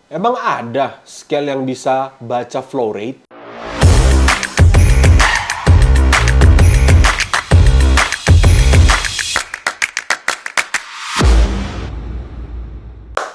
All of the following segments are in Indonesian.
Emang ada scale yang bisa baca flow rate?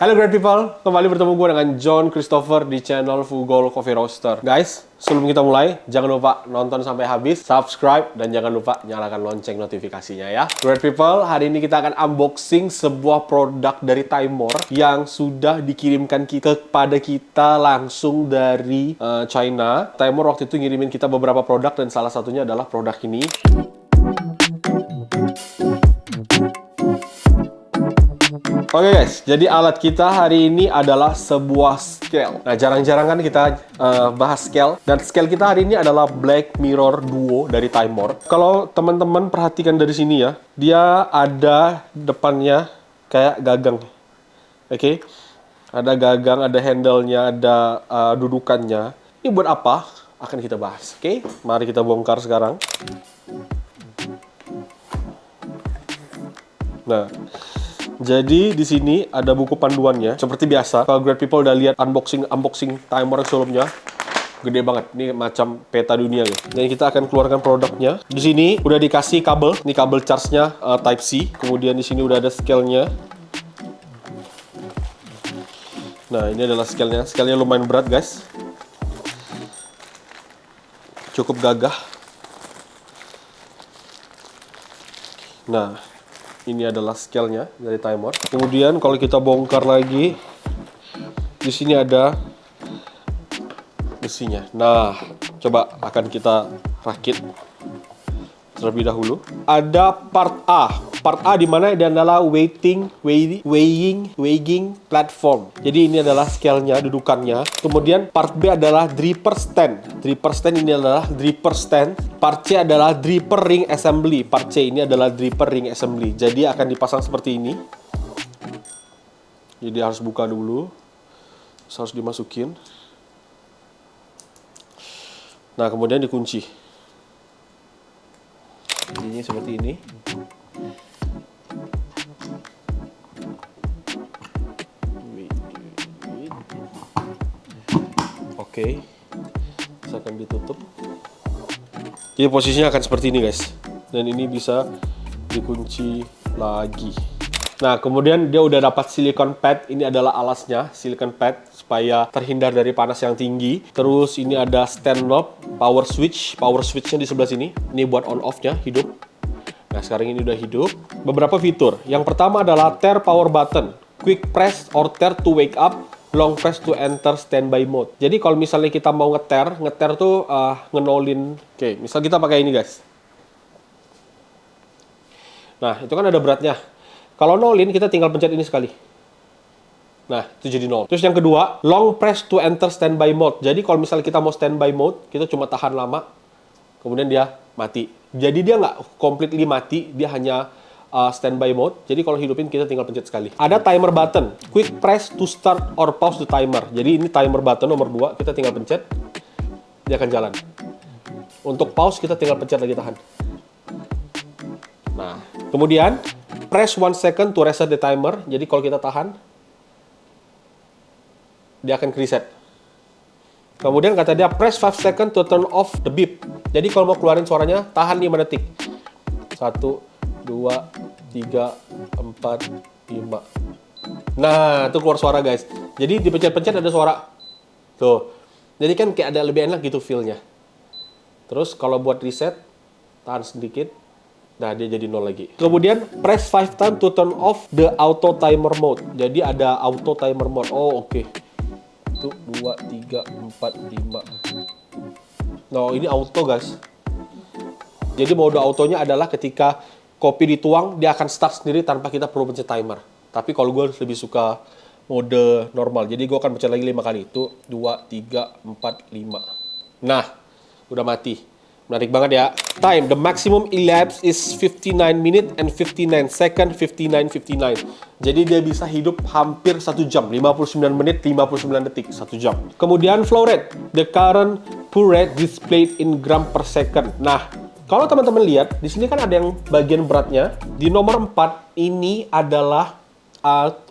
Halo great people, kembali bertemu gue dengan John Christopher di channel Fugol Coffee Roaster. Guys, sebelum kita mulai, jangan lupa nonton sampai habis, subscribe, dan jangan lupa nyalakan lonceng notifikasinya ya. Great people, hari ini kita akan unboxing sebuah produk dari Timor yang sudah dikirimkan kepada kita langsung dari China. Timor waktu itu ngirimin kita beberapa produk dan salah satunya adalah produk ini. Oke guys, jadi alat kita hari ini adalah sebuah scale. Nah, jarang-jarang kan kita bahas scale. Dan scale kita hari ini adalah Black Mirror Duo dari Timor. Kalau teman-teman perhatikan dari sini ya, dia ada depannya kayak gagang. Oke? Ada gagang, ada handle-nya, ada dudukannya. Ini buat apa? Akan kita bahas. Oke? Mari kita bongkar sekarang. Nah, jadi di sini ada buku panduannya. Seperti biasa, kalau great people udah lihat unboxing Timor yang sebelumnya, gede banget. Ini macam peta dunia ya. Dan kita akan keluarkan produknya. Di sini udah dikasih kabel. Ini kabel charge-nya Type C. Kemudian di sini udah ada scale-nya. Nah, ini adalah scale-nya. Scale-nya lumayan berat, guys. Cukup gagah. Nah, ini adalah scale-nya dari Timor. Kemudian kalau kita bongkar lagi, di sini ada besinya. Nah, coba akan kita rakit terlebih dahulu. Ada part A. Part A di mana dia adalah weighing platform. Jadi ini adalah scale-nya, dudukannya. Kemudian part B adalah dripper stand. Dripper stand ini adalah dripper stand. Part C adalah dripper ring assembly. Part C ini adalah dripper ring assembly. Jadi akan dipasang seperti ini. Jadi harus buka dulu. Terus harus dimasukin. Nah, kemudian dikunci. Jadinya seperti ini. Oke. Terus akan ditutup. Jadi posisinya akan seperti ini guys. Dan ini bisa dikunci lagi. Nah, kemudian dia udah dapat silicone pad. Ini adalah alasnya, silicone pad supaya terhindar dari panas yang tinggi. Terus ini ada stand knob, power switch. Power switchnya di sebelah sini. Ini buat on off-nya hidup. Nah, sekarang ini udah hidup. Beberapa fitur. Yang pertama adalah tear power button. Quick press or tear to wake up. Long press to enter standby mode. Jadi kalau misalnya kita mau ngeter tuh ngenolin. Oke, misal kita pakai ini guys. Nah, itu kan ada beratnya. Kalau nolin kita tinggal pencet ini sekali. Nah, itu jadi nol. Terus yang kedua, long press to enter standby mode. Jadi kalau misalnya kita mau standby mode, kita cuma tahan lama, kemudian dia mati. Jadi dia nggak completely mati, dia hanya standby mode. Jadi kalau hidupin kita tinggal pencet sekali. Ada timer button, quick press to start or pause the timer. Jadi ini timer button nomor 2, kita tinggal pencet, dia akan jalan. Untuk pause kita tinggal pencet lagi tahan. Nah, kemudian press 1 second to reset the timer. Jadi kalau kita tahan, dia akan reset. Kemudian kata dia press 5 second to turn off the beep. Jadi kalau mau keluarin suaranya, tahan 5 detik. 1, 2, 3, 4, 5. Nah, itu keluar suara guys. Jadi dipencet-pencet ada suara. Tuh. Jadi kan kayak ada lebih enak gitu feel-nya. Terus kalau buat reset, tahan sedikit. Nah, dia jadi 0 lagi. Kemudian press 5 times to turn off the auto timer mode. Jadi ada auto timer mode. Oh, oke. 1, 2, 3, 4, 5. Nah, ini auto guys. Jadi mode autonya adalah ketika kopi dituang, dia akan start sendiri tanpa kita perlu pencet timer. Tapi kalau gue lebih suka mode normal. Jadi gue akan pencet lagi 5 kali. 1, 2, 3, 4, 5. Nah, udah mati. Menarik banget ya. Time, the maximum elapsed is 59 minute and 59 second, 59. Jadi dia bisa hidup hampir 1 jam, 59 menit, 59 detik, 1 jam. Kemudian flow rate, the current pour rate displayed in gram per second. Nah, kalau teman-teman lihat, di sini kan ada yang bagian beratnya. Di nomor 4, ini adalah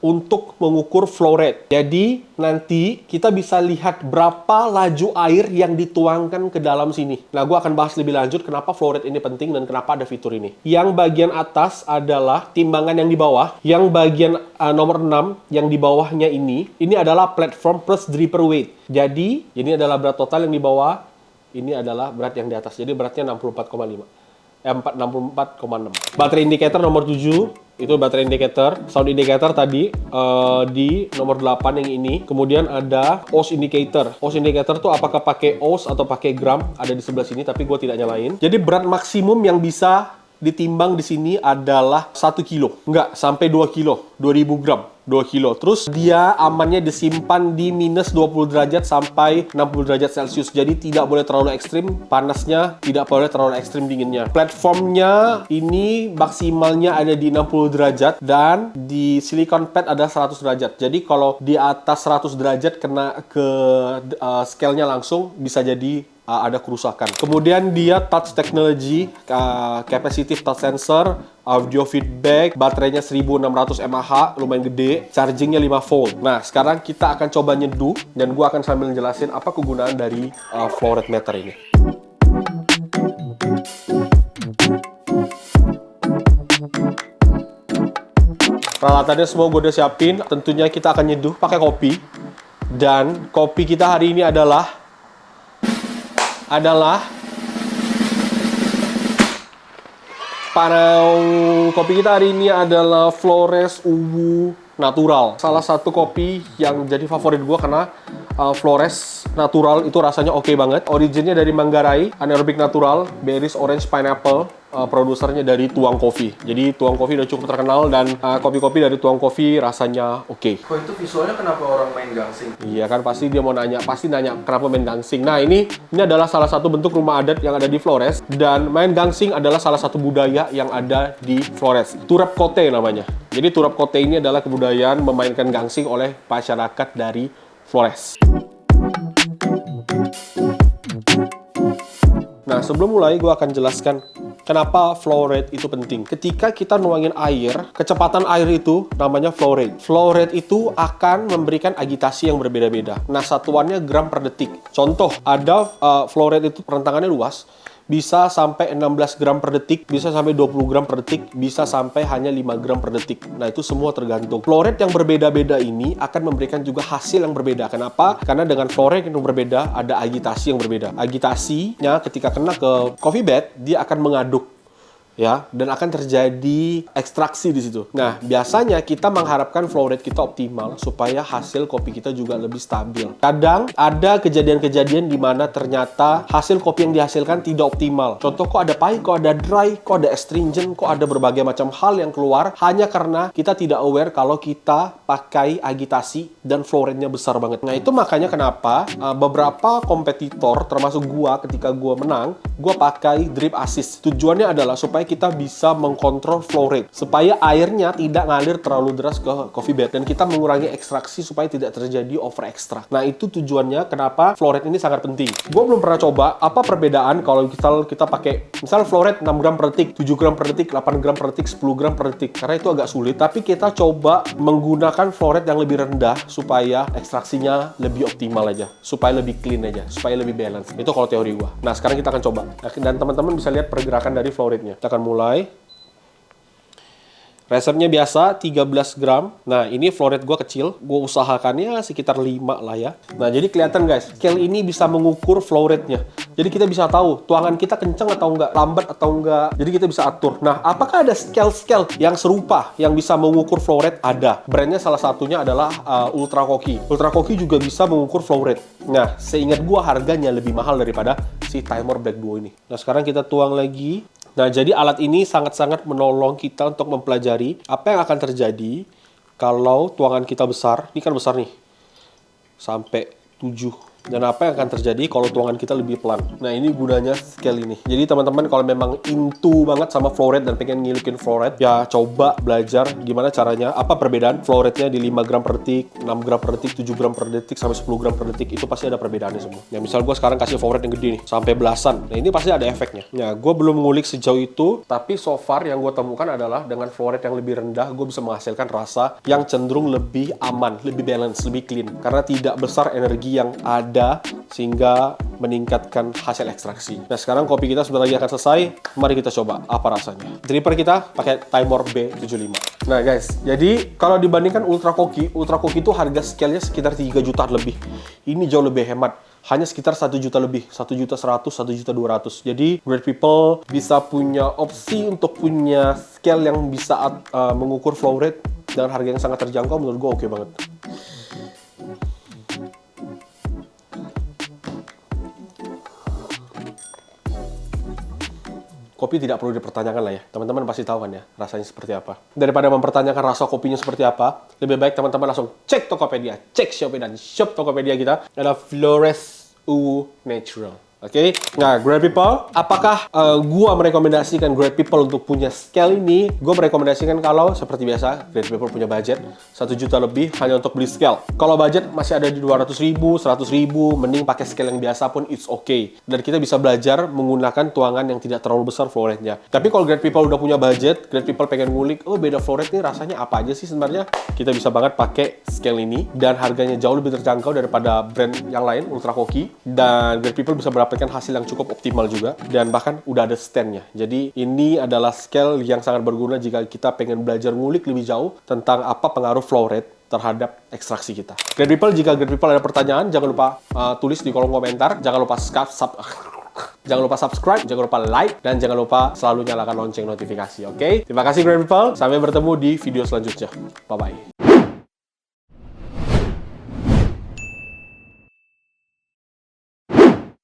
untuk mengukur flow rate. Jadi nanti kita bisa lihat berapa laju air yang dituangkan ke dalam sini. Nah, gue akan bahas lebih lanjut kenapa flow rate ini penting dan kenapa ada fitur ini. Yang bagian atas adalah timbangan yang di bawah. Yang bagian nomor 6 yang di bawahnya ini adalah platform plus dripper weight. Jadi ini adalah berat total yang di bawah, ini adalah berat yang di atas. Jadi beratnya 64,6. Baterai indicator nomor 7. Itu baterai indicator. Sound indicator tadi di nomor 8 yang ini. Kemudian ada OS indicator. OS indicator tuh apakah pakai OS atau pakai gram, ada di sebelah sini, tapi gue tidak nyalain. Jadi berat maksimum yang bisa ditimbang di sini adalah 1 kilo. Enggak, sampai 2 kilo. 2000 gram. 2 kilo. Terus dia amannya disimpan di minus 20 derajat sampai 60 derajat Celcius. Jadi tidak boleh terlalu ekstrim panasnya, tidak boleh terlalu ekstrim dinginnya. Platformnya ini maksimalnya ada di 60 derajat dan di silicon pad ada 100 derajat. Jadi kalau di atas 100 derajat kena ke scale-nya langsung bisa jadi ada kerusakan. Kemudian dia touch technology, capacitive touch sensor, audio feedback, baterainya 1600 mAh, lumayan gede, chargingnya 5 volt. Nah, sekarang kita akan coba nyeduh dan gua akan sambil jelasin apa kegunaan dari flow rate meter ini. Peralatannya semua gue udah siapin. Tentunya kita akan nyeduh pakai kopi. Dan kopi kita hari ini adalah kopi kita hari ini adalah Flores Uwu Natural. Salah satu kopi yang jadi favorit gue karena Flores Natural itu rasanya oke banget. Originnya dari Manggarai, anaerobic natural, berries, orange, pineapple. Produsernya dari Tuang Coffee. Jadi Tuang Coffee udah cukup terkenal dan kopi-kopi dari Tuang Coffee rasanya oke. Kok itu visualnya kenapa orang main gangsing? Iya kan, pasti dia mau nanya, pasti nanya kenapa main gangsing. Nah, ini adalah salah satu bentuk rumah adat yang ada di Flores dan main gangsing adalah salah satu budaya yang ada di Flores. Turap Kote namanya. Jadi Turap Kote ini adalah kebudayaan memainkan gangsing oleh masyarakat dari Flores. Nah, sebelum mulai gue akan jelaskan kenapa flow rate itu penting. Ketika kita nuangin air, kecepatan air itu namanya flow rate. Flow rate itu akan memberikan agitasi yang berbeda-beda. Nah, satuannya gram per detik. Contoh, ada flow rate itu rentangannya luas, bisa sampai 16 gram per detik, bisa sampai 20 gram per detik, bisa sampai hanya 5 gram per detik. Nah, itu semua tergantung. Flow rate yang berbeda-beda ini akan memberikan juga hasil yang berbeda. Kenapa? Karena dengan flow rate yang berbeda, ada agitasi yang berbeda. Agitasinya ketika kena ke coffee bed, dia akan mengaduk. Ya, dan akan terjadi ekstraksi di situ. Nah, biasanya kita mengharapkan flow rate kita optimal supaya hasil kopi kita juga lebih stabil. Kadang ada kejadian-kejadian di mana ternyata hasil kopi yang dihasilkan tidak optimal. Contoh, kok ada pahit, kok ada dry, kok ada astringent, kok ada berbagai macam hal yang keluar hanya karena kita tidak aware kalau kita pakai agitasi dan flow rate-nya besar banget. Nah, itu makanya kenapa beberapa kompetitor termasuk gua ketika gua menang, gua pakai drip assist. Tujuannya adalah supaya kita bisa mengkontrol flow rate supaya airnya tidak ngalir terlalu deras ke coffee bed dan kita mengurangi ekstraksi supaya tidak terjadi over extract. Nah, itu tujuannya kenapa flow rate ini sangat penting. Gue belum pernah coba apa perbedaan kalau kita pakai misal flow rate 6 gram per detik, 7 gram per detik, 8 gram per detik, 10 gram per detik karena itu agak sulit, tapi kita coba menggunakan flow rate yang lebih rendah supaya ekstraksinya lebih optimal aja, supaya lebih clean aja, supaya lebih balance. Itu kalau teori gue. Nah, sekarang kita akan coba dan teman-teman bisa lihat pergerakan dari flow rate-nya. Kita akan mulai. Resepnya biasa 13 gram. Nah, ini flow rate gue kecil. Gue usahakannya sekitar 5 lah ya. Nah, jadi kelihatan guys, scale ini bisa mengukur flow rate-nya. Jadi kita bisa tahu tuangan kita kenceng atau enggak, lambat atau enggak. Jadi kita bisa atur. Nah, apakah ada scale-scale yang serupa yang bisa mengukur flow rate? Ada. Brandnya salah satunya adalah Ultra Koki. Ultra Koki juga bisa mengukur flow rate. Nah, seingat gue harganya lebih mahal daripada si Timer Black Duo ini. Nah, sekarang kita tuang lagi. Nah, jadi alat ini sangat-sangat menolong kita untuk mempelajari apa yang akan terjadi kalau tuangan kita besar. Ini kan besar nih. Sampai 7 Dan apa yang akan terjadi kalau tuangan kita lebih pelan. Nah, ini gunanya scale ini. Jadi teman-teman kalau memang into banget sama flow rate dan pengen ngilukin flow rate, ya coba belajar gimana caranya, apa perbedaan flow rate-nya di 5 gram per detik, 6 gram per detik, 7 gram per detik, sampai 10 gram per detik. Itu pasti ada perbedaannya semua. Ya misal gue sekarang kasih flow rate yang gede nih, sampai belasan. Nah, ini pasti ada efeknya. Nah, gue belum ngulik sejauh itu, tapi so far yang gue temukan adalah dengan flow rate yang lebih rendah, gue bisa menghasilkan rasa yang cenderung lebih aman, lebih balance, lebih clean. Karena tidak besar energi yang ada sehingga meningkatkan hasil ekstraksi. Nah, sekarang kopi kita sebentar lagi akan selesai. Mari kita coba apa rasanya. Dripper kita pakai Timor B75. Nah, guys, jadi kalau dibandingkan Ultra Koki itu harga scale-nya sekitar 3 juta lebih. Ini jauh lebih hemat. Hanya sekitar 1 juta lebih, 1.100.000, 1.200.000. Jadi, Great People bisa punya opsi untuk punya scale yang bisa mengukur flow rate dengan harga yang sangat terjangkau. Menurut gue oke banget. Kopi tidak perlu dipertanyakan lah ya. Teman-teman pasti tahu kan ya rasanya seperti apa. Daripada mempertanyakan rasa kopinya seperti apa, lebih baik teman-teman langsung cek Tokopedia, cek Shopee dan shop Tokopedia kita adalah Flores U Natural. Oke, nah Great People, apakah gua merekomendasikan Great People untuk punya scale ini? Gua merekomendasikan kalau seperti biasa Great People punya budget 1 juta lebih hanya untuk beli scale. Kalau budget masih ada di 200.000, 100.000, mending pakai scale yang biasa pun it's okay. Dan kita bisa belajar menggunakan tuangan yang tidak terlalu besar flow rate-nya. Tapi kalau Great People udah punya budget, Great People pengen ngulik, oh beda flow rate nih rasanya apa aja sih sebenarnya? Kita bisa banget pakai scale ini dan harganya jauh lebih terjangkau daripada brand yang lain, Ultra Koki. Dan Great People bisa mendapatkan hasil yang cukup optimal juga dan bahkan udah ada stand-nya. Jadi ini adalah scale yang sangat berguna jika kita pengen belajar ngulik lebih jauh tentang apa pengaruh flow rate terhadap ekstraksi kita. Great People, jika Great People ada pertanyaan, jangan lupa tulis di kolom komentar. Jangan lupa subscribe, jangan lupa like, dan jangan lupa selalu nyalakan lonceng notifikasi. Oke? Terima kasih Great People. Sampai bertemu di video selanjutnya. Bye-bye.